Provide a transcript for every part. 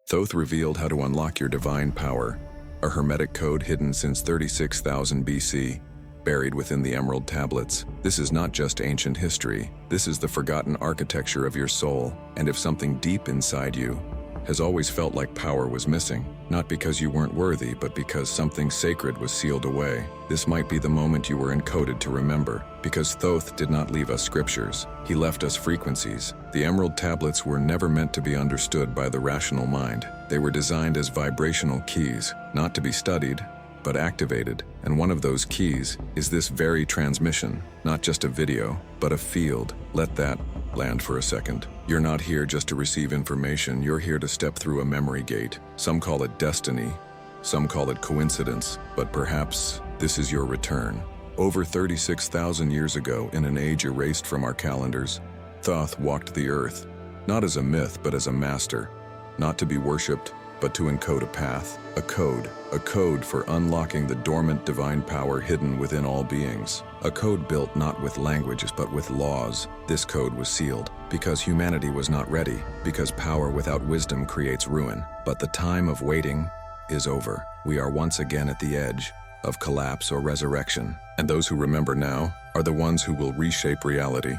Thoth revealed how to unlock your divine power, a Hermetic Code hidden since 36,000 BC, buried within the Emerald Tablets. This is not just ancient history, this is the forgotten architecture of your soul, and if something deep inside you has always felt like power was missing, not because you weren't worthy, but because something sacred was sealed away, this might be the moment you were encoded to remember, because Thoth did not leave us scriptures, he left us frequencies. The Emerald Tablets were never meant to be understood by the rational mind. They were designed as vibrational keys, not to be studied, but activated, and one of those keys is this very transmission, not just a video, but a field. Let that land for a second. You're not here just to receive information, you're here to step through a memory gate. Some call it destiny, some call it coincidence, but perhaps this is your return. Over 36,000 years ago, in an age erased from our calendars, Thoth walked the earth, not as a myth but as a master, not to be worshipped, but to encode a path, a code for unlocking the dormant divine power hidden within all beings. A code built not with languages but with laws. This code was sealed because humanity was not ready, because power without wisdom creates ruin. But the time of waiting is over. We are once again at the edge of collapse or resurrection, and those who remember now are the ones who will reshape reality.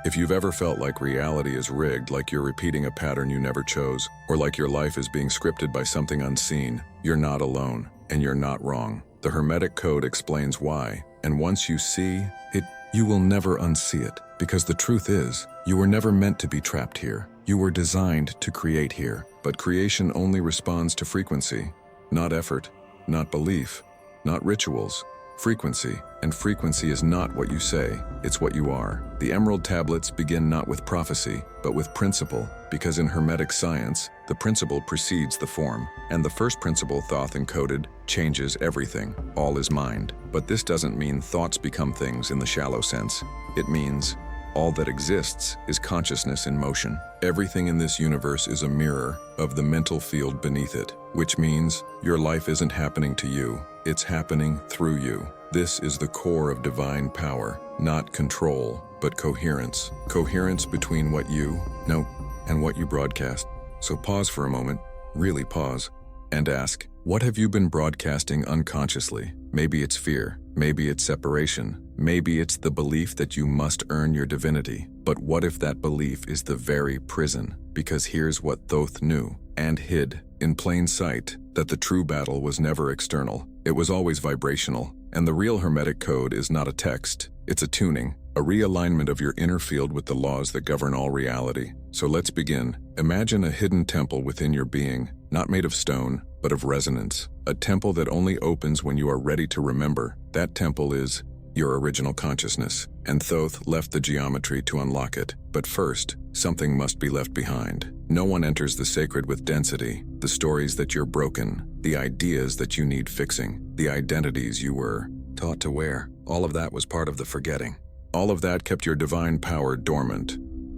If you've ever felt like reality is rigged, like you're repeating a pattern you never chose, or like your life is being scripted by something unseen, you're not alone, and you're not wrong. The Hermetic Code explains why, and once you see it, you will never unsee it, because the truth is, you were never meant to be trapped here. You were designed to create here, but creation only responds to frequency, not effort, not belief, not rituals. Frequency, and frequency is not what you say, it's what you are. The Emerald Tablets begin not with prophecy, but with principle, because in Hermetic science, the principle precedes the form, and the first principle Thoth encoded changes everything. All is mind. But this doesn't mean thoughts become things in the shallow sense. It means all that exists is consciousness in motion. Everything in this universe is a mirror of the mental field beneath it, which means your life isn't happening to you, it's happening through you. This is the core of divine power, not control, but coherence. Coherence between what you know and what you broadcast. So pause for a moment, really pause, and ask, what have you been broadcasting unconsciously? Maybe it's fear, maybe it's separation, maybe it's the belief that you must earn your divinity. But what if that belief is the very prison? Because here's what Thoth knew and hid in plain sight, that the true battle was never external. It was always vibrational, and the real Hermetic Code is not a text, it's a tuning, a realignment of your inner field with the laws that govern all reality. So let's begin. Imagine a hidden temple within your being, not made of stone, but of resonance. A temple that only opens when you are ready to remember. That temple is your original consciousness, and Thoth left the geometry to unlock it. But first, something must be left behind. No one enters the sacred with density, the stories that you're broken, the ideas that you need fixing, the identities you were taught to wear. All of that was part of the forgetting. All of that kept your divine power dormant.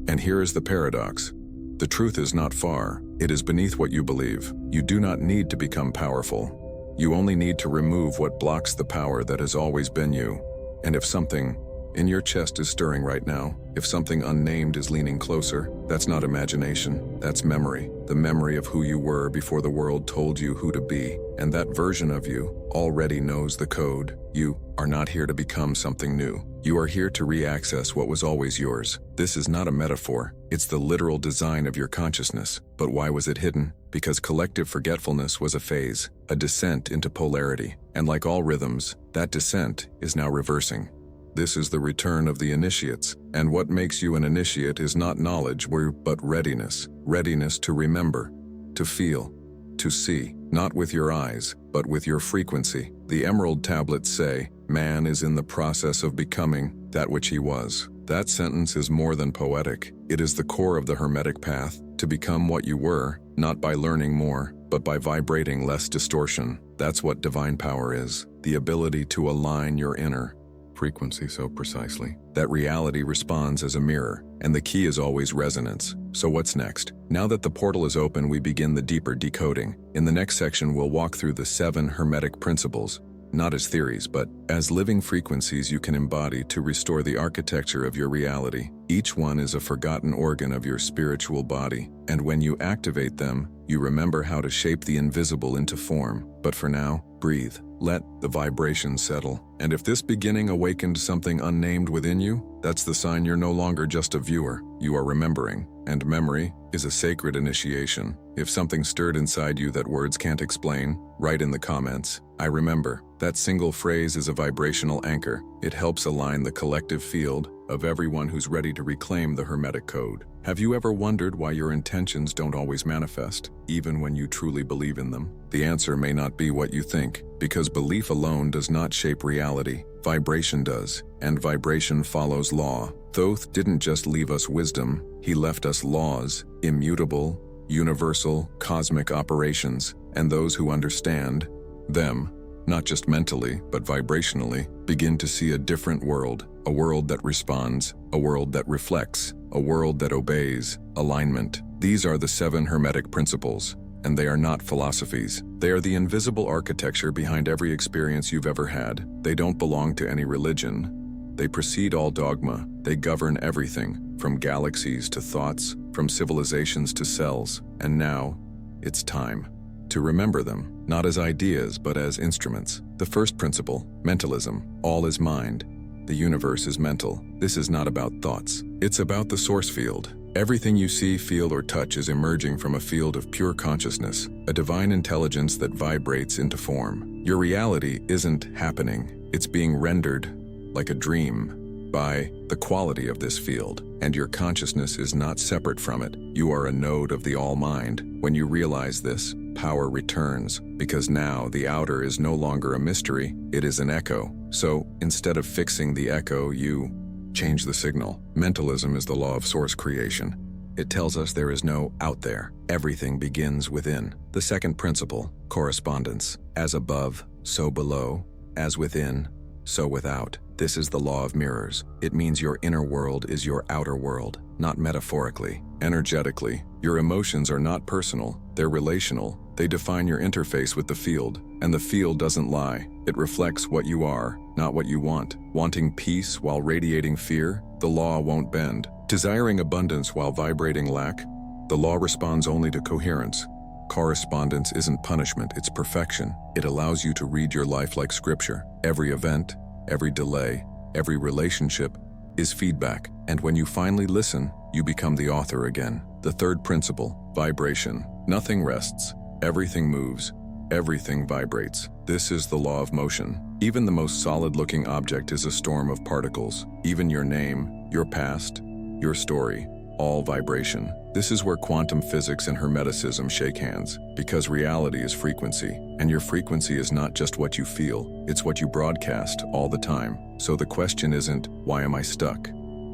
And here is the paradox. The truth is not far. It is beneath what you believe. You do not need to become powerful. You only need to remove what blocks the power that has always been you. And if something in your chest is stirring right now, if something unnamed is leaning closer, that's not imagination, that's memory. The memory of who you were before the world told you who to be. And that version of you already knows the code. You are not here to become something new. You are here to re-access what was always yours. This is not a metaphor, it's the literal design of your consciousness. But why was it hidden? Because collective forgetfulness was a phase, a descent into polarity. And like all rhythms, that descent is now reversing. This is the return of the initiates, and what makes you an initiate is not knowledge, but readiness. Readiness to remember, to feel, to see, not with your eyes, but with your frequency. The Emerald Tablets say, man is in the process of becoming that which he was. That sentence is more than poetic. It is the core of the Hermetic path, to become what you were, not by learning more, but by vibrating less distortion. That's what divine power is, the ability to align your inner frequency so precisely that reality responds as a mirror, and the key is always resonance. So what's next? Now that the portal is open, we begin the deeper decoding. In the next section, we'll walk through the 7 Hermetic Principles, not as theories, but as living frequencies you can embody to restore the architecture of your reality. Each one is a forgotten organ of your spiritual body, and when you activate them, you remember how to shape the invisible into form. But for now, breathe. Let the vibration settle. And if this beginning awakened something unnamed within you, that's the sign you're no longer just a viewer. You are remembering. And memory is a sacred initiation. If something stirred inside you that words can't explain, write in the comments, "I remember." That single phrase is a vibrational anchor. It helps align the collective field of everyone who's ready to reclaim the Hermetic Code. Have you ever wondered why your intentions don't always manifest, even when you truly believe in them? The answer may not be what you think, because belief alone does not shape reality. Vibration does, and vibration follows law. Thoth didn't just leave us wisdom, he left us laws, immutable, universal, cosmic operations, and those who understand them, not just mentally, but vibrationally, begin to see a different world, a world that responds, a world that reflects, a world that obeys, alignment. These are the 7 Hermetic Principles, and they are not philosophies. They are the invisible architecture behind every experience you've ever had. They don't belong to any religion. They precede all dogma. They govern everything, from galaxies to thoughts, from civilizations to cells. And now, it's time to remember them, not as ideas, but as instruments. The first principle, mentalism. All is mind. The universe is mental. This is not about thoughts. It's about the source field. Everything you see, feel, or touch is emerging from a field of pure consciousness, a divine intelligence that vibrates into form. Your reality isn't happening. It's being rendered, like a dream, by the quality of this field. And your consciousness is not separate from it. You are a node of the all-mind. When you realize this, power returns, because now the outer is no longer a mystery, it is an echo. So, instead of fixing the echo, you change the signal. Mentalism is the law of source creation. It tells us there is no out there. Everything begins within. The second principle, correspondence. As above, so below. As within, so without. This is the law of mirrors. It means your inner world is your outer world, not metaphorically. Energetically, your emotions are not personal, they're relational. They define your interface with the field, and the field doesn't lie. It reflects what you are, not what you want. Wanting peace while radiating fear, the law won't bend. Desiring abundance while vibrating lack, the law responds only to coherence. Correspondence isn't punishment, it's perfection. It allows you to read your life like scripture. Every event, every delay, every relationship is feedback. And when you finally listen, you become the author again. The third principle, vibration. Nothing rests. Everything moves. Everything vibrates. This is the law of motion. Even the most solid-looking object is a storm of particles. Even your name, your past, your story, all vibration. This is where quantum physics and Hermeticism shake hands, because reality is frequency, and your frequency is not just what you feel, it's what you broadcast all the time. So the question isn't, why am I stuck?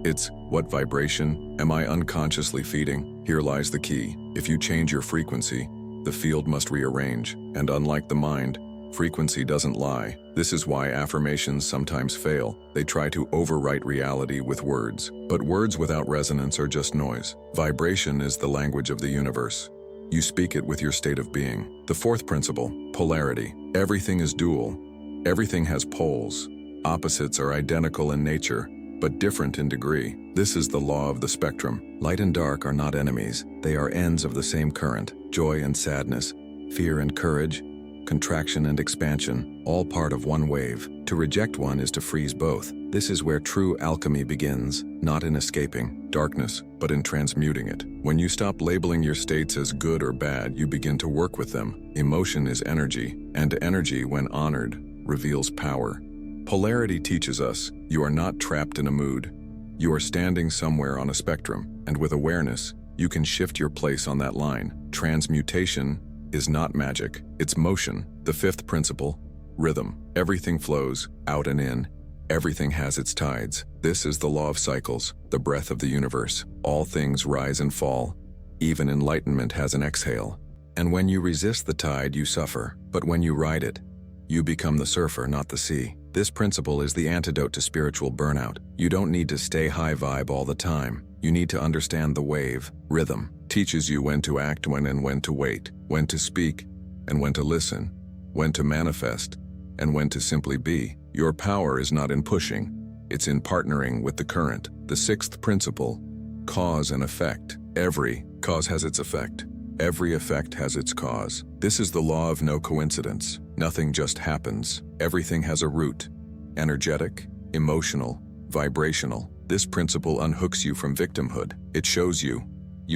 It's, what vibration am I unconsciously feeding? Here lies the key. If you change your frequency, the field must rearrange, and unlike the mind, frequency doesn't lie. This is why affirmations sometimes fail. They try to overwrite reality with words. But words without resonance are just noise. Vibration is the language of the universe. You speak it with your state of being. The fourth principle, polarity. Everything is dual. Everything has poles. Opposites are identical in nature, but different in degree. This is the law of the spectrum. Light and dark are not enemies. They are ends of the same current. Joy and sadness, fear and courage, contraction and expansion, all part of one wave. To reject one is to freeze both. This is where true alchemy begins, not in escaping darkness, but in transmuting it. When you stop labeling your states as good or bad, you begin to work with them. Emotion is energy, and energy, when honored, reveals power. Polarity teaches us you are not trapped in a mood. You are standing somewhere on a spectrum, and with awareness, you can shift your place on that line. Transmutation is not magic, it's motion. The fifth principle, rhythm. Everything flows, out and in. Everything has its tides. This is the law of cycles, the breath of the universe. All things rise and fall. Even enlightenment has an exhale. And when you resist the tide, you suffer. But when you ride it, you become the surfer, not the sea. This principle is the antidote to spiritual burnout. You don't need to stay high vibe all the time. You need to understand the wave. Rhythm teaches you when to act and when to wait, when to speak and when to listen, when to manifest and when to simply be. Your power is not in pushing, It's in partnering with the current. The sixth principle, cause and effect. Every cause has its effect. Every effect has its cause. This is the law of no coincidence. Nothing just happens. Everything has a root. Energetic, emotional, vibrational. This principle unhooks you from victimhood. It shows you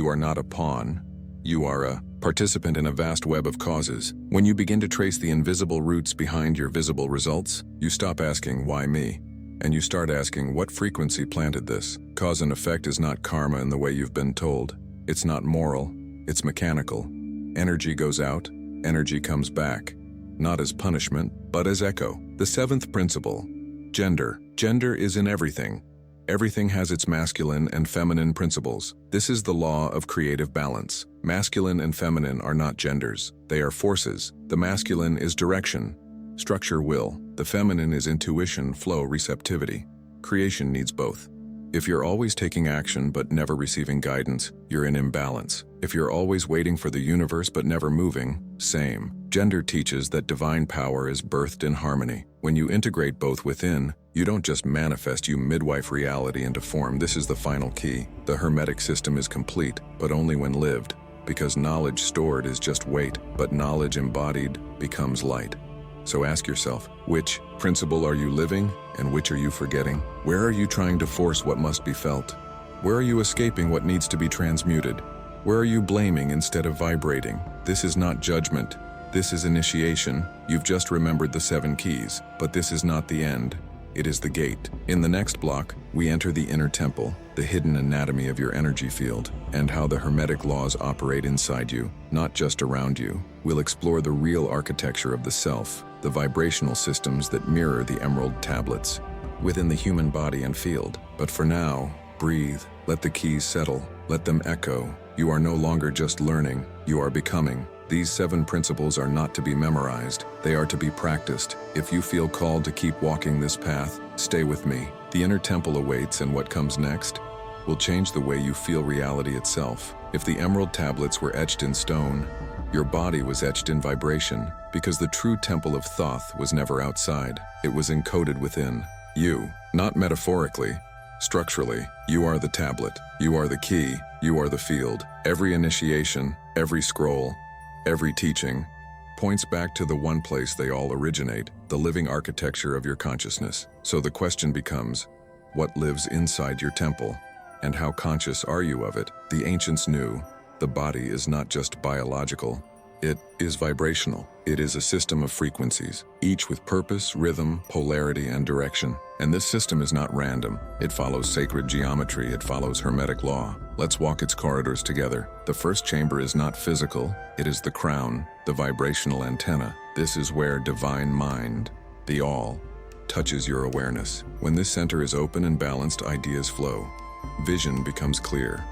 are not a pawn. You are a participant in a vast web of causes. When you begin to trace the invisible roots behind your visible results, you stop asking, why me? And you start asking, what frequency planted this? Cause and effect is not karma in the way you've been told. It's not moral, it's mechanical. Energy goes out, energy comes back. Not as punishment, but as echo. The seventh principle, gender. Gender is in everything. Everything has its masculine and feminine principles. This is the law of creative balance. Masculine and feminine are not genders. They are forces. The masculine is direction, structure, will. The feminine is intuition, flow, receptivity. Creation needs both. If you're always taking action but never receiving guidance, you're in imbalance. If you're always waiting for the universe but never moving, same. Gender teaches that divine power is birthed in harmony. When you integrate both within, you don't just manifest, you midwife reality into form. This is the final key. The Hermetic system is complete, but only when lived, because knowledge stored is just weight, but knowledge embodied becomes light. So ask yourself, which principle are you living and which are you forgetting? Where are you trying to force what must be felt? Where are you escaping what needs to be transmuted? Where are you blaming instead of vibrating? This is not judgment. This is initiation. You've just remembered the 7 keys, but this is not the end. It is the gate. In the next block, we enter the inner temple, the hidden anatomy of your energy field, and how the Hermetic laws operate inside you, not just around you. We'll explore the real architecture of the self, the vibrational systems that mirror the emerald tablets within the human body and field. But for now, breathe, let the keys settle, let them echo. You are no longer just learning, you are becoming. These 7 principles are not to be memorized, they are to be practiced. If you feel called to keep walking this path, stay with me. The inner temple awaits, and what comes next will change the way you feel reality itself. If the emerald tablets were etched in stone, your body was etched in vibration, because the true temple of Thoth was never outside. It was encoded within you, not metaphorically, structurally. You are the tablet, you are the key, you are the field. Every initiation, every scroll, every teaching points back to the one place they all originate, the living architecture of your consciousness. So the question becomes, what lives inside your temple, and how conscious are you of it? The ancients knew the body is not just biological, it is vibrational. It is a system of frequencies, each with purpose, rhythm, polarity, and direction. And this system is not random. It follows sacred geometry, it follows Hermetic law. Let's walk its corridors together. The first chamber is not physical, it is the crown, the vibrational antenna. This is where divine mind, the all, touches your awareness. When this center is open and balanced, ideas flow. Vision becomes clear.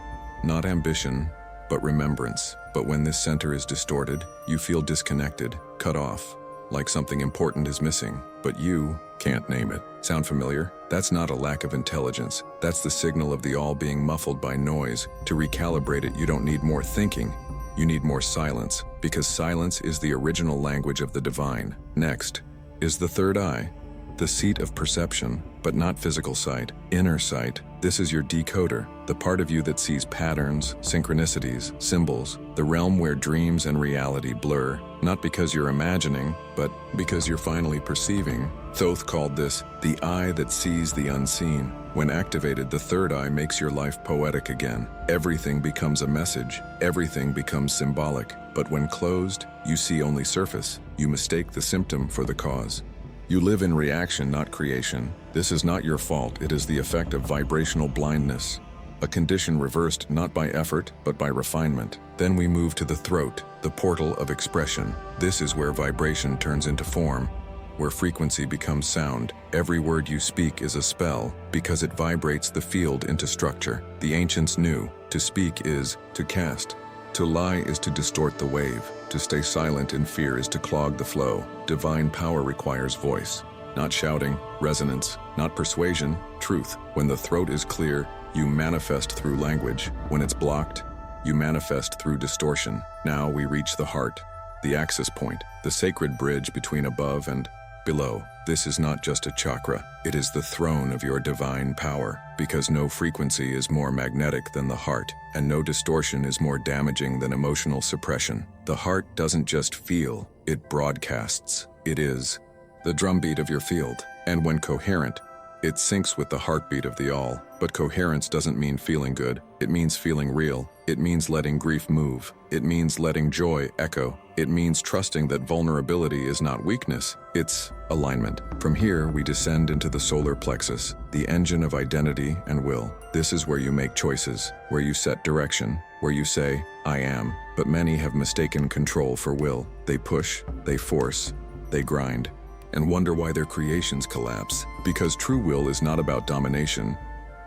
Not ambition, but remembrance. But when this center is distorted, you feel disconnected, cut off, like something important is missing, but you can't name it. Sound familiar? That's not a lack of intelligence. That's the signal of the all being muffled by noise. To recalibrate it, you don't need more thinking. You need more silence, because silence is the original language of the divine. Next is the third eye, the seat of perception, but not physical sight, inner sight. This is your decoder, the part of you that sees patterns, synchronicities, symbols, the realm where dreams and reality blur, not because you're imagining, but because you're finally perceiving. Thoth called this the eye that sees the unseen. When activated, the third eye makes your life poetic again. Everything becomes a message, everything becomes symbolic, but when closed, you see only surface. You mistake the symptom for the cause. You live in reaction, not creation. This is not your fault, it is the effect of vibrational blindness. A condition reversed not by effort, but by refinement. Then we move to the throat, the portal of expression. This is where vibration turns into form, where frequency becomes sound. Every word you speak is a spell, because it vibrates the field into structure. The ancients knew, to speak is to cast. To lie is to distort the wave. To stay silent in fear is to clog the flow. Divine power requires voice. Not shouting, resonance, not persuasion, truth. When the throat is clear, you manifest through language. When it's blocked, you manifest through distortion. Now we reach the heart, the axis point, the sacred bridge between above and below. This is not just a chakra, it is the throne of your divine power, because no frequency is more magnetic than the heart, and no distortion is more damaging than emotional suppression. The heart doesn't just feel, it broadcasts. It is the drumbeat of your field, and when coherent, it syncs with the heartbeat of the all. But coherence doesn't mean feeling good, it means feeling real. It means letting grief move. It means letting joy echo. It means trusting that vulnerability is not weakness, it's alignment. From here, we descend into the solar plexus, the engine of identity and will. This is where you make choices, where you set direction, where you say, I am. But many have mistaken control for will. They push, they force, they grind, and wonder why their creations collapse. Because true will is not about domination,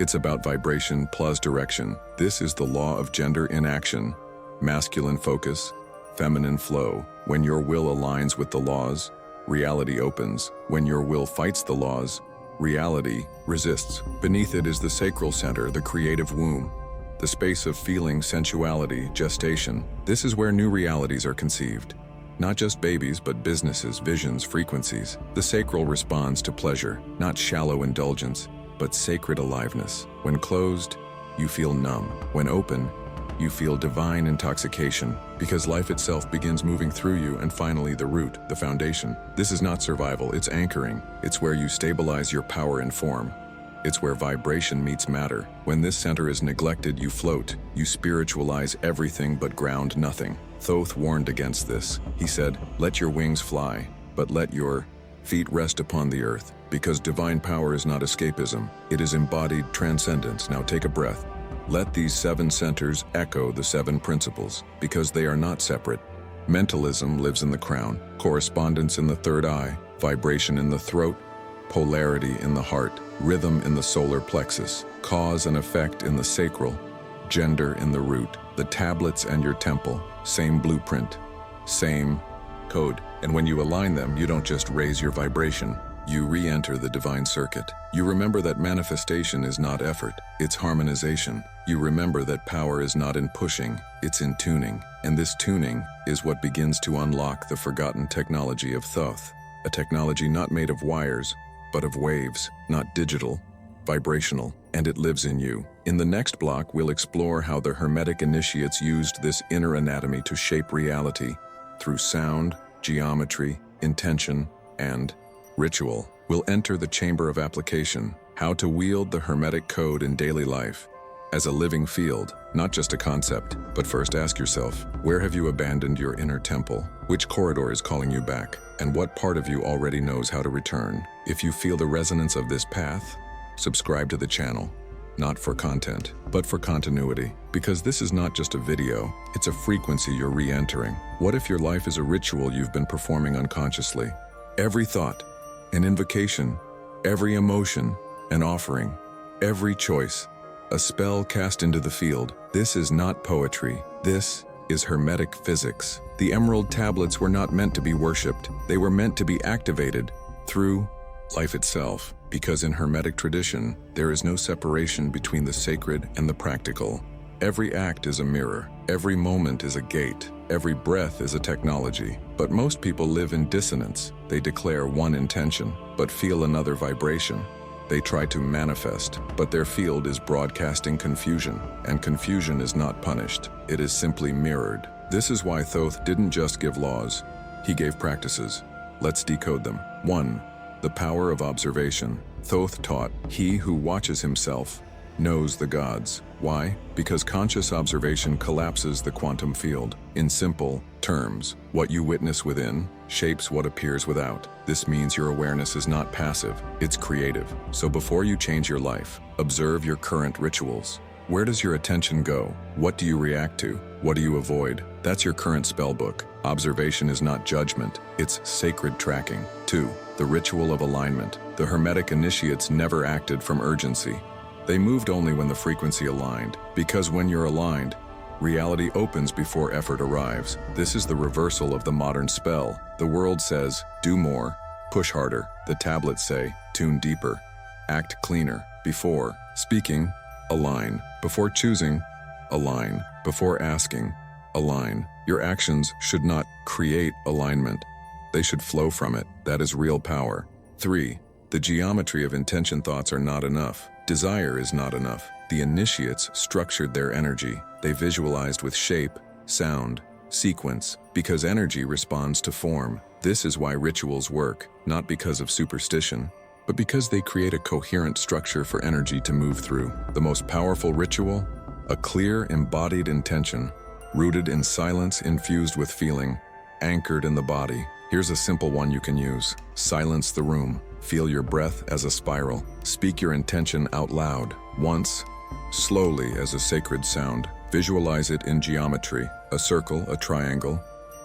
it's about vibration plus direction. This is the law of gender in action. Masculine focus, feminine flow. When your will aligns with the laws, reality opens. When your will fights the laws, reality resists. Beneath it is the sacral center, the creative womb, the space of feeling, sensuality, gestation. This is where new realities are conceived. Not just babies, but businesses, visions, frequencies. The sacral responds to pleasure, not shallow indulgence, but sacred aliveness. When closed, you feel numb. When open, you feel divine intoxication, because life itself begins moving through you. And finally, the root, the foundation. This is not survival, it's anchoring. It's where you stabilize your power and form. It's where vibration meets matter. When this center is neglected, you float. You spiritualize everything but ground nothing. Thoth warned against this. He said, let your wings fly, but let your feet rest upon the earth, because divine power is not escapism. It is embodied transcendence. Now take a breath. Let these 7 centers echo the 7 principles, because they are not separate. Mentalism lives in the crown, correspondence in the third eye, vibration in the throat, polarity in the heart, rhythm in the solar plexus, cause and effect in the sacral, gender in the root, the tablets and your temple, same blueprint, same code. And when you align them, you don't just raise your vibration, you re-enter the divine circuit. You remember that manifestation is not effort, it's harmonization. You remember that power is not in pushing, it's in tuning. And this tuning is what begins to unlock the forgotten technology of Thoth, a technology not made of wires, but of waves, not digital, vibrational, and it lives in you. In the next block, we'll explore how the Hermetic initiates used this inner anatomy to shape reality through sound, geometry, intention, and ritual. We'll enter the chamber of application, how to wield the Hermetic Code in daily life as a living field, not just a concept. But first ask yourself, where have you abandoned your inner temple? Which corridor is calling you back? And what part of you already knows how to return? If you feel the resonance of this path, subscribe to the channel, not for content, but for continuity. Because this is not just a video, it's a frequency you're re-entering. What if your life is a ritual you've been performing unconsciously? Every thought, an invocation, every emotion, an offering, every choice, a spell cast into the field. This is not poetry, this is Hermetic physics. The emerald tablets were not meant to be worshipped, they were meant to be activated through life itself. Because in Hermetic tradition, there is no separation between the sacred and the practical. Every act is a mirror, every moment is a gate, every breath is a technology. But most people live in dissonance. They declare one intention, but feel another vibration. They try to manifest, but their field is broadcasting confusion, and confusion is not punished, it is simply mirrored. This is why Thoth didn't just give laws, he gave practices. Let's decode them. 1. The power of observation. Thoth taught, he who watches himself knows the gods. Why? Because conscious observation collapses the quantum field. In simple terms, what you witness within shapes what appears without. This means your awareness is not passive, it's creative. So before you change your life, observe your current rituals. Where does your attention go? What do you react to? What do you avoid? That's your current spellbook. Observation is not judgment, it's sacred tracking. 2. The ritual of alignment. The Hermetic initiates never acted from urgency. They moved only when the frequency aligned, because when you're aligned, reality opens before effort arrives. This is the reversal of the modern spell. The world says, do more, push harder. The tablets say, tune deeper, act cleaner. Before speaking, align. Before choosing, align. Before asking, align. Your actions should not create alignment. They should flow from it. That is real power. 3. The geometry of intention thoughts are not enough. Desire is not enough. The initiates structured their energy. They visualized with shape, sound, sequence, because energy responds to form. This is why rituals work, not because of superstition, but because they create a coherent structure for energy to move through. The most powerful ritual? A clear, embodied intention, rooted in silence, infused with feeling, anchored in the body. Here's a simple one you can use. Silence the room. Feel your breath as a spiral. Speak your intention out loud, once, slowly as a sacred sound. Visualize it in geometry, a circle, a triangle,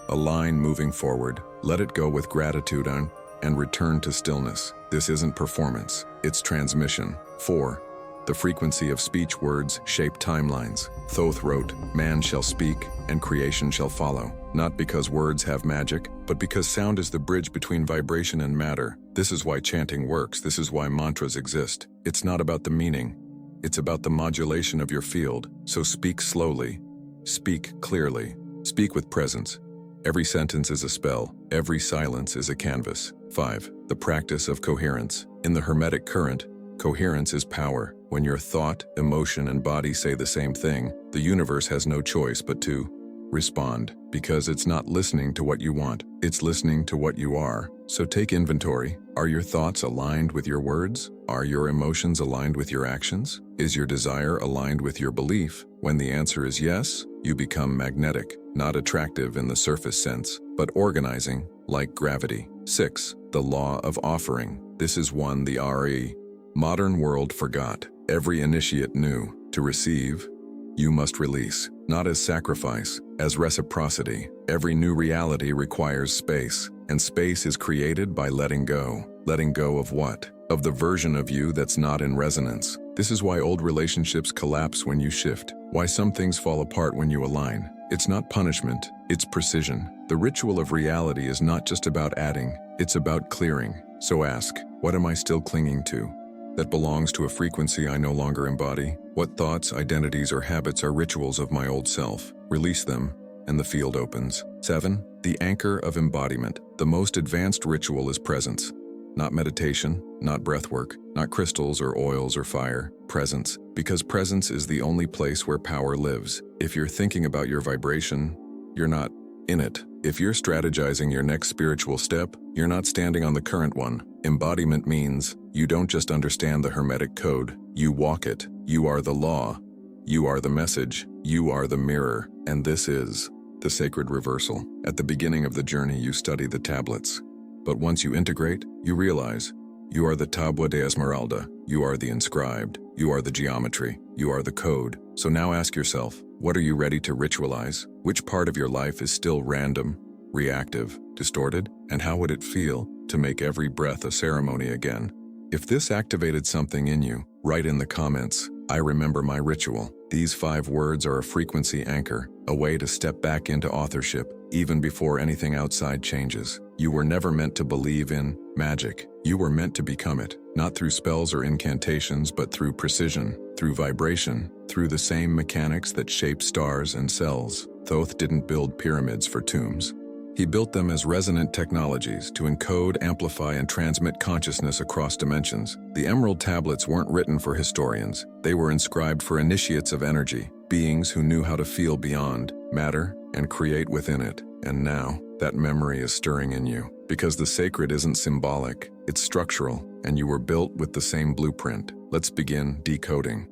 a line moving forward. Let it go with gratitude and return to stillness. This isn't performance, it's transmission. 4. The frequency of speech. Words shape timelines. Thoth wrote, "Man shall speak, and creation shall follow." Not because words have magic, but because sound is the bridge between vibration and matter. This is why chanting works. This is why mantras exist. It's not about the meaning. It's about the modulation of your field. So speak slowly. Speak clearly. Speak with presence. Every sentence is a spell. Every silence is a canvas. 5. The practice of coherence. In the Hermetic current, coherence is power. When your thought, emotion, and body say the same thing, the universe has no choice but to respond, because it's not listening to what you want, it's listening to what you are. So take inventory. Are your thoughts aligned with your words? Are your emotions aligned with your actions? Is your desire aligned with your belief? When the answer is yes, you become magnetic, not attractive in the surface sense, but organizing, like gravity. 6. The law of offering. This is one the modern world forgot. Every initiate knew, to receive, you must release, not as sacrifice, as reciprocity. Every new reality requires space, and space is created by letting go. Letting go of what? Of the version of you that's not in resonance. This is why old relationships collapse when you shift, why some things fall apart when you align. It's not punishment, it's precision. The ritual of reality is not just about adding, it's about clearing. So ask, what am I still clinging to that belongs to a frequency I no longer embody? What thoughts, identities, or habits are rituals of my old self? Release them, and the field opens. 7. The anchor of embodiment. The most advanced ritual is presence. Not meditation, not breathwork, not crystals or oils or fire. Presence, because presence is the only place where power lives. If you're thinking about your vibration, you're not in it. If you're strategizing your next spiritual step, you're not standing on the current one. Embodiment means you don't just understand the Hermetic Code, you walk it. You are the law. You are the message. You are the mirror. And this is the sacred reversal. At the beginning of the journey, you study the tablets. But once you integrate, you realize you are the Tabua de Esmeralda. You are the inscribed. You are the geometry. You are the code. So now ask yourself, what are you ready to ritualize? Which part of your life is still random, reactive, distorted? And how would it feel to make every breath a ceremony again? If this activated something in you, write in the comments, I remember my ritual. These 5 words are a frequency anchor, a way to step back into authorship, even before anything outside changes. You were never meant to believe in magic. You were meant to become it, not through spells or incantations, but through precision, through vibration, through the same mechanics that shape stars and cells. Thoth didn't build pyramids for tombs. He built them as resonant technologies to encode, amplify, and transmit consciousness across dimensions. The Emerald Tablets weren't written for historians. They were inscribed for initiates of energy, beings who knew how to feel beyond matter and create within it. And now, that memory is stirring in you. Because the sacred isn't symbolic, it's structural, and you were built with the same blueprint. Let's begin decoding.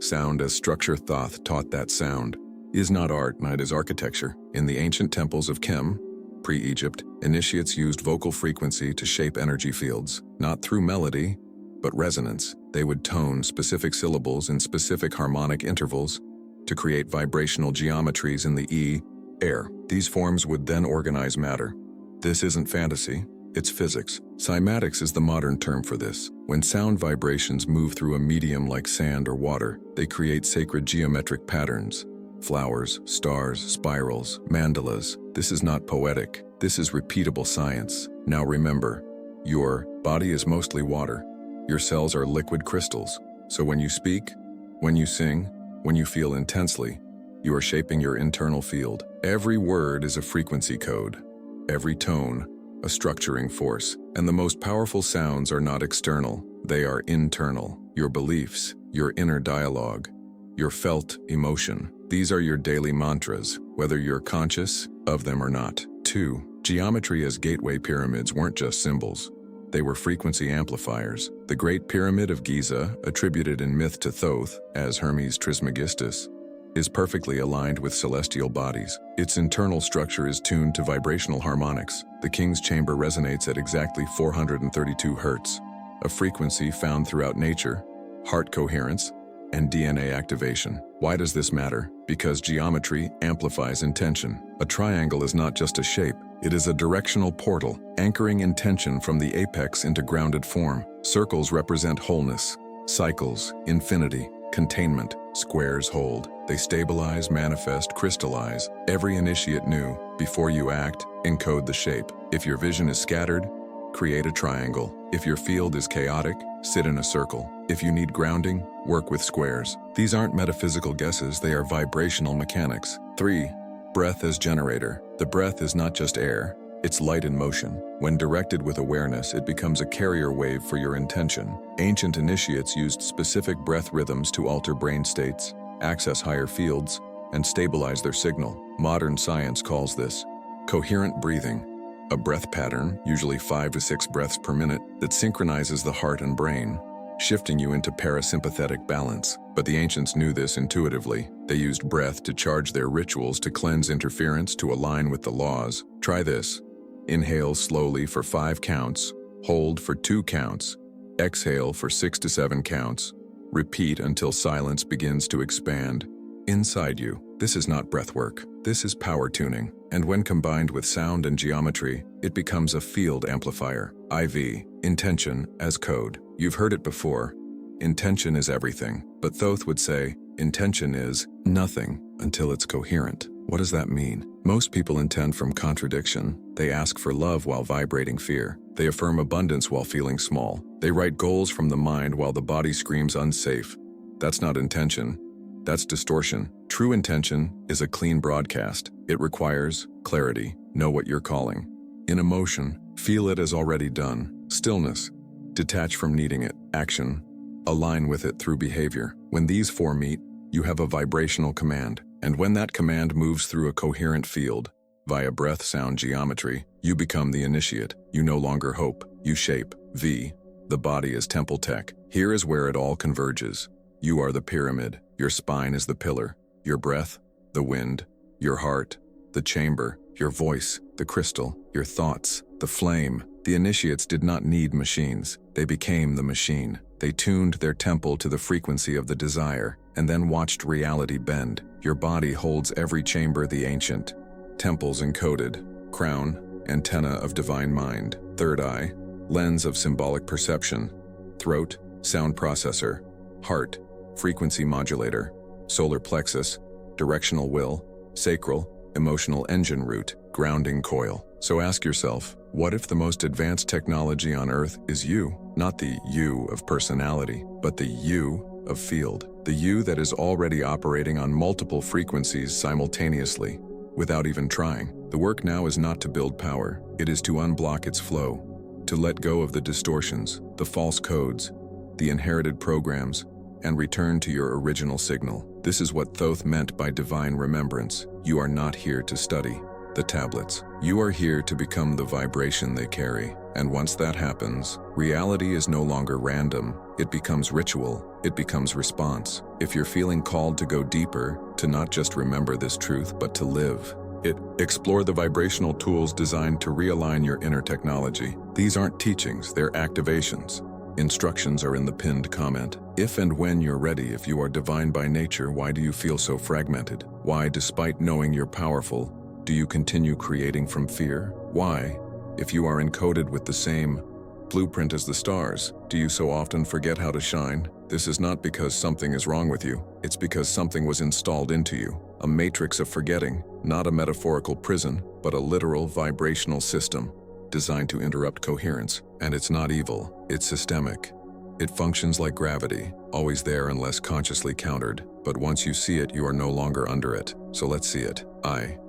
Sound as structure. Thoth taught that sound is not art, neither is architecture. In the ancient temples of Kem, pre-Egypt, initiates used vocal frequency to shape energy fields, not through melody, but resonance. They would tone specific syllables in specific harmonic intervals to create vibrational geometries in the air. These forms would then organize matter. This isn't fantasy, it's physics. Cymatics is the modern term for this. When sound vibrations move through a medium like sand or water, they create sacred geometric patterns. Flowers, stars, spirals, mandalas. This is not poetic. This is repeatable science. Now remember, your body is mostly water. Your cells are liquid crystals. So when you speak, when you sing, when you feel intensely, you are shaping your internal field. Every word is a frequency code. Every tone, a structuring force. And the most powerful sounds are not external, they are internal. Your beliefs, your inner dialogue, your felt emotion. These are your daily mantras, whether you're conscious of them or not. 2. Geometry as gateway pyramids weren't just symbols. They were frequency amplifiers. The Great Pyramid of Giza, attributed in myth to Thoth as Hermes Trismegistus, is perfectly aligned with celestial bodies. Its internal structure is tuned to vibrational harmonics. The King's Chamber resonates at exactly 432 Hz, a frequency found throughout nature, heart coherence, and DNA activation. Why does this matter? Because geometry amplifies intention. A triangle is not just a shape, it is a directional portal, anchoring intention from the apex into grounded form. Circles represent wholeness, cycles, infinity, containment. Squares hold. They stabilize, manifest, crystallize. Every initiate knew, before you act, encode the shape. If your vision is scattered, create a triangle. If your field is chaotic, sit in a circle. If you need grounding, work with squares. These aren't metaphysical guesses, they are vibrational mechanics. 3. Breath as generator. The breath is not just air, it's light in motion. When directed with awareness, it becomes a carrier wave for your intention. Ancient initiates used specific breath rhythms to alter brain states, access higher fields, and stabilize their signal. Modern science calls this coherent breathing, a breath pattern, usually 5 to 6 breaths per minute, that synchronizes the heart and brain, shifting you into parasympathetic balance. But the ancients knew this intuitively. They used breath to charge their rituals, to cleanse interference, to align with the laws. Try this. Inhale slowly for 5 counts, hold for 2 counts, exhale for 6 to 7 counts. Repeat until silence begins to expand inside you. This is not breath work. This is power tuning. And when combined with sound and geometry, it becomes a field amplifier. IV, intention as code. You've heard it before. Intention is everything. But Thoth would say, intention is nothing until it's coherent. What does that mean? Most people intend from contradiction. They ask for love while vibrating fear. They affirm abundance while feeling small. They write goals from the mind while the body screams unsafe. That's not intention. That's distortion. True intention is a clean broadcast. It requires clarity. Know what you're calling. In emotion, feel it as already done. Stillness, detach from needing it. Action, align with it through behavior. When these 4 meet, you have a vibrational command. And when that command moves through a coherent field, via breath, sound, geometry, you become the initiate. You no longer hope, you shape. V, the body is temple tech. Here is where it all converges. You are the pyramid. Your spine is the pillar. Your breath, the wind. Your heart, the chamber. Your voice, the crystal. Your thoughts, the flame. The initiates did not need machines. They became the machine. They tuned their temple to the frequency of the desire, and then watched reality bend. Your body holds every chamber the ancient. Temples encoded. Crown, antenna of divine mind. Third eye, lens of symbolic perception. Throat, sound processor. Heart, frequency modulator. Solar plexus, directional will. Sacral, emotional engine root. Grounding coil. So ask yourself, what if the most advanced technology on Earth is you? Not the you of personality, but the you of field. The you that is already operating on multiple frequencies simultaneously, without even trying. The work now is not to build power, it is to unblock its flow, to let go of the distortions, the false codes, the inherited programs, and return to your original signal. This is what Thoth meant by divine remembrance. You are not here to study the tablets. You are here to become the vibration they carry. And once that happens, reality is no longer random. It becomes ritual. It becomes response. If you're feeling called to go deeper, to not just remember this truth, but to live it, explore the vibrational tools designed to realign your inner technology. These aren't teachings, they're activations. Instructions are in the pinned comment. If and when you're ready, if you are divine by nature, why do you feel so fragmented? Why, despite knowing you're powerful, do you continue creating from fear? Why, if you are encoded with the same blueprint as the stars, do you so often forget how to shine? This is not because something is wrong with you. It's because something was installed into you. A matrix of forgetting, not a metaphorical prison, but a literal vibrational system designed to interrupt coherence. And it's not evil, it's systemic. It functions like gravity, always there unless consciously countered. But once you see it, you are no longer under it. So let's see it.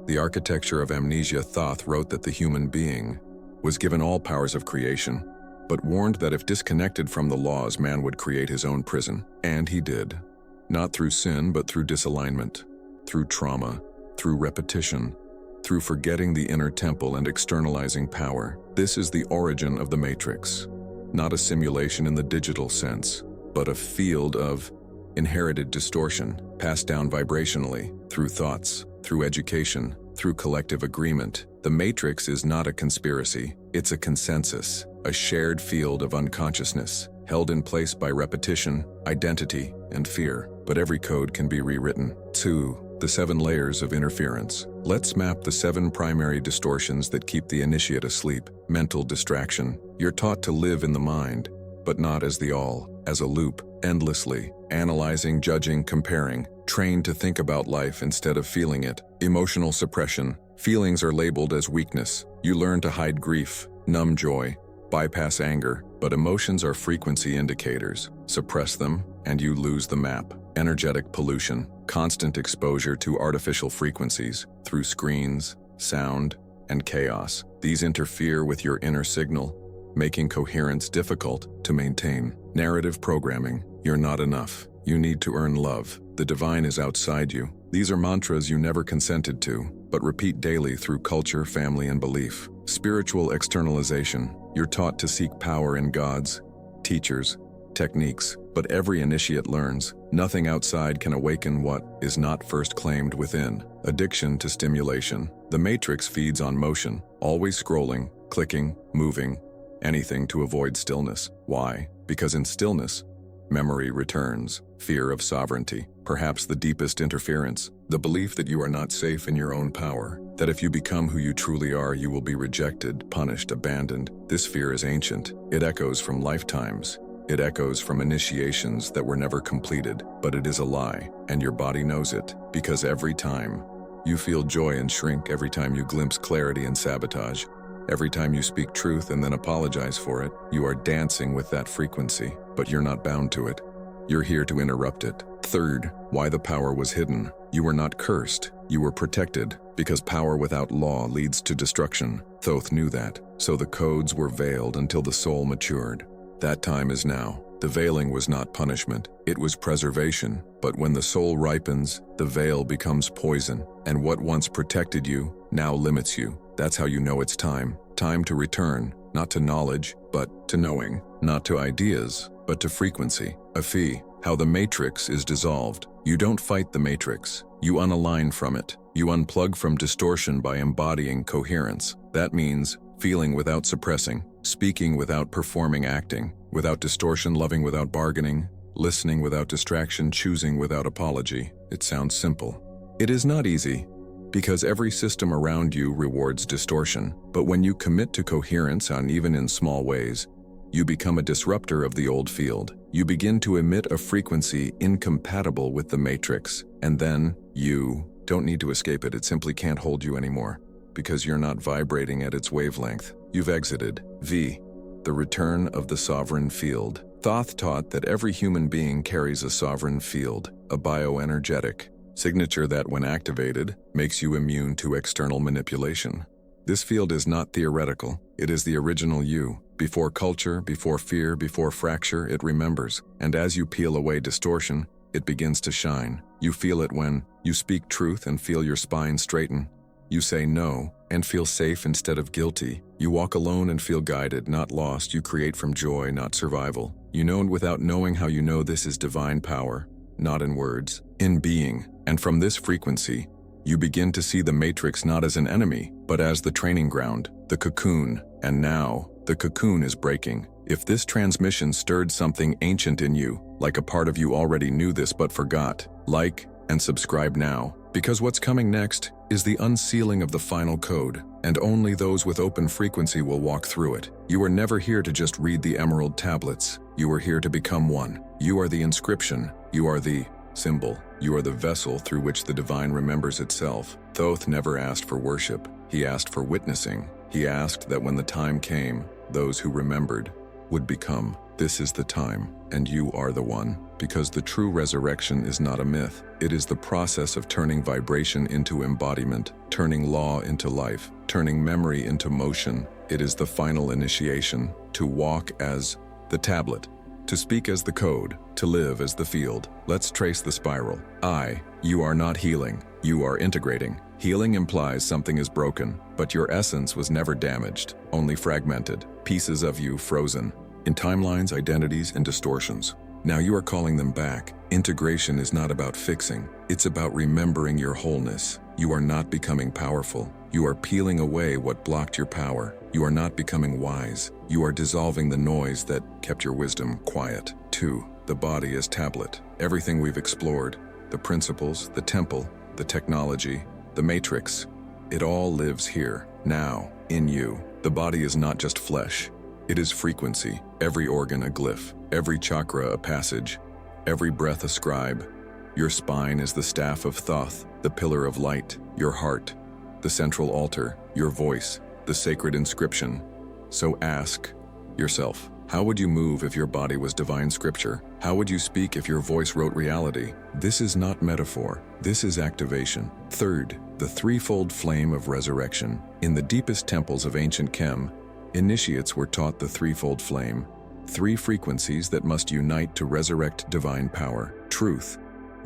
The architecture of amnesia. Thoth wrote that the human being was given all powers of creation, but warned that if disconnected from the laws, man would create his own prison. And he did. Not through sin, but through disalignment, through trauma, through repetition, through forgetting the inner temple and externalizing power. This is the origin of the Matrix. Not a simulation in the digital sense, but a field of inherited distortion, passed down vibrationally, through thoughts, through education, through collective agreement. The Matrix is not a conspiracy, it's a consensus, a shared field of unconsciousness, held in place by repetition, identity, and fear. But every code can be rewritten. 2. The 7 layers of interference. Let's map the 7 primary distortions that keep the initiate asleep. Mental distraction. You're taught to live in the mind, but not as the all, as a loop, endlessly, analyzing, judging, comparing, trained to think about life instead of feeling it. Emotional suppression. Feelings are labeled as weakness. You learn to hide grief, numb joy, bypass anger, but emotions are frequency indicators. Suppress them, and you lose the map. Energetic pollution. Constant exposure to artificial frequencies through screens, sound, and chaos. These interfere with your inner signal, making coherence difficult to maintain. Narrative programming. You're not enough. You need to earn love. The divine is outside you. These are mantras you never consented to, but repeat daily through culture, family, and belief. Spiritual externalization. You're taught to seek power in gods, teachers, techniques, but every initiate learns nothing outside can awaken what is not first claimed within. Addiction to stimulation. The Matrix feeds on motion, always scrolling, clicking, moving, anything to avoid stillness. Why? Because in stillness, memory returns, fear of sovereignty, perhaps the deepest interference, the belief that you are not safe in your own power, that if you become who you truly are, you will be rejected, punished, abandoned. This fear is ancient. It echoes from lifetimes. It echoes from initiations that were never completed, but it is a lie, and your body knows it, because every time you feel joy and shrink, every time you glimpse clarity and sabotage, every time you speak truth and then apologize for it, you are dancing with that frequency, but you're not bound to it. You're here to interrupt it. 3rd, why the power was hidden. You were not cursed, you were protected, because power without law leads to destruction. Thoth knew that, so the codes were veiled until the soul matured. That time is now. The veiling was not punishment, it was preservation. But when the soul ripens, the veil becomes poison, and what once protected you now limits you. That's how you know it's time. Time to return, not to knowledge, but to knowing. Not to ideas, but to frequency. A fee. How the Matrix is dissolved. You don't fight the Matrix. You unalign from it. You unplug from distortion by embodying coherence. That means feeling without suppressing, speaking without performing acting, without distortion, loving without bargaining, listening without distraction, choosing without apology. It sounds simple. It is not easy, because every system around you rewards distortion. But when you commit to coherence, and even in small ways, you become a disruptor of the old field. You begin to emit a frequency incompatible with the Matrix, and then you don't need to escape it. It simply can't hold you anymore, because you're not vibrating at its wavelength. You've exited. V. The return of the sovereign field. Thoth taught that every human being carries a sovereign field, a bioenergetic signature that, when activated, makes you immune to external manipulation. This field is not theoretical. It is the original you. Before culture, before fear, before fracture, it remembers. And as you peel away distortion, it begins to shine. You feel it when you speak truth and feel your spine straighten. You say no and feel safe instead of guilty. You walk alone and feel guided, not lost. You create from joy, not survival. You know without knowing how you know. This is divine power, not in words, in being. And from this frequency, you begin to see the Matrix not as an enemy, but as the training ground, the cocoon. And now, the cocoon is breaking. If this transmission stirred something ancient in you, like a part of you already knew this but forgot, like and subscribe now, because what's coming next is the unsealing of the final code, and only those with open frequency will walk through it. You are never here to just read the emerald tablets. You are here to become one. You are the inscription. You are the symbol. You are the vessel through which the divine remembers itself. Thoth never asked for worship. He asked for witnessing. He asked that when the time came, those who remembered would become. This is the time, and you are the one. Because the true resurrection is not a myth. It is the process of turning vibration into embodiment, turning law into life, turning memory into motion, It is the final initiation to walk as the tablet, to speak as the code, to live as the field. Let's trace the spiral. You are not healing, you are integrating. Healing implies something is broken, but your essence was never damaged, only fragmented, pieces of you frozen, in timelines, identities, and distortions. Now you are calling them back. Integration is not about fixing, it's about remembering your wholeness. You are not becoming powerful. You are peeling away what blocked your power. You are not becoming wise. You are dissolving the noise that kept your wisdom quiet. 2. The body as tablet. Everything we've explored, the principles, the temple, the technology, the matrix, it all lives here, now, in you. The body is not just flesh. It is frequency, every organ a glyph, every chakra a passage, every breath a scribe. Your spine is the staff of Thoth, the pillar of light, your heart, the central altar, your voice, the sacred inscription. So ask yourself, how would you move if your body was divine scripture? How would you speak if your voice wrote reality? This is not metaphor, this is activation. 3rd, the threefold flame of resurrection. In the deepest temples of ancient Chem, initiates were taught the threefold flame, 3 frequencies that must unite to resurrect divine power. Truth,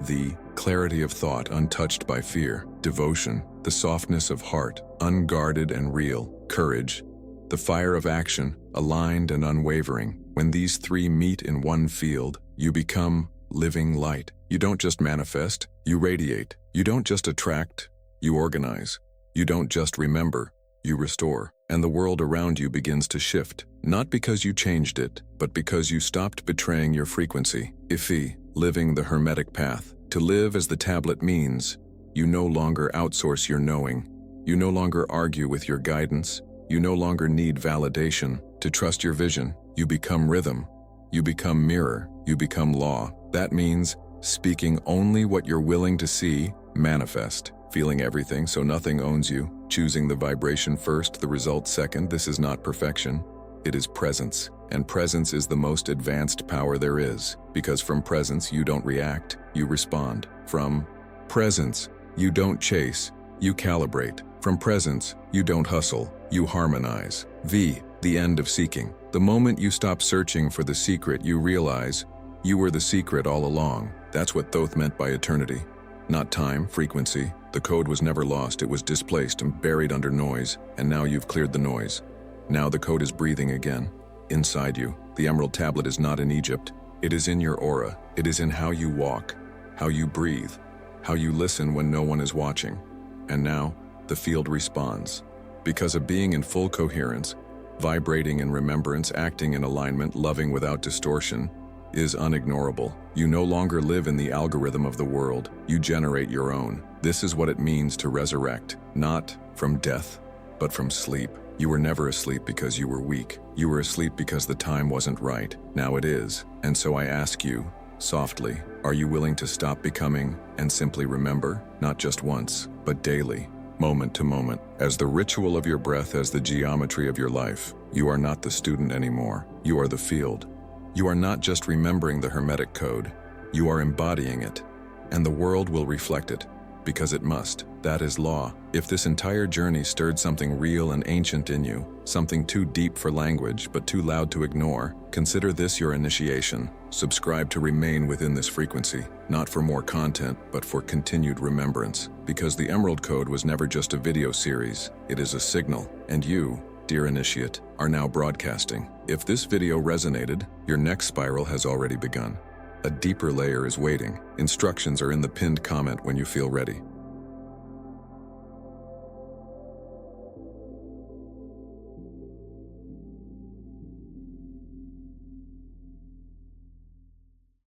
the clarity of thought untouched by fear. Devotion, the softness of heart, unguarded and real. Courage, the fire of action, aligned and unwavering. When these 3 meet in one field, you become living light. You don't just manifest, you radiate. You don't just attract, you organize. You don't just remember, you restore. And the world around you begins to shift, not because you changed it, but because you stopped betraying your frequency. Living the Hermetic path. To live as the tablet means, you no longer outsource your knowing. You no longer argue with your guidance. You no longer need validation to trust your vision. You become rhythm. You become mirror. You become law. That means speaking only what you're willing to see, manifest. Feeling everything so nothing owns you. Choosing the vibration first, the result second. This is not perfection. It is presence. And presence is the most advanced power there is. Because from presence, you don't react, you respond. From presence, you don't chase, you calibrate. From presence, you don't hustle, you harmonize. The end of seeking. The moment you stop searching for the secret, you realize you were the secret all along. That's what Thoth meant by eternity. Not time, frequency. The code was never lost, it was displaced and buried under noise, and now you've cleared the noise. Now the code is breathing again. Inside you, the emerald tablet is not in Egypt. It is in your aura. It is in how you walk, how you breathe, how you listen when no one is watching. And now, the field responds. Because of being in full coherence, vibrating in remembrance, acting in alignment, loving without distortion, is unignorable. You no longer live in the algorithm of the world. You generate your own. This is what it means to resurrect, not from death, but from sleep. You were never asleep because you were weak. You were asleep because the time wasn't right. Now it is. And so I ask you, softly, are you willing to stop becoming and simply remember, not just once, but daily, moment to moment, as the ritual of your breath, as the geometry of your life? You are not the student anymore. You are the field. You are not just remembering the Hermetic Code. You are embodying it, and the world will reflect it, because it must. That is law. If this entire journey stirred something real and ancient in you, something too deep for language but too loud to ignore, consider this your initiation. Subscribe to remain within this frequency, not for more content, but for continued remembrance. Because the Emerald Code was never just a video series, it is a signal, and you, dear initiate, are now broadcasting. If this video resonated, your next spiral has already begun. A deeper layer is waiting. Instructions are in the pinned comment when you feel ready.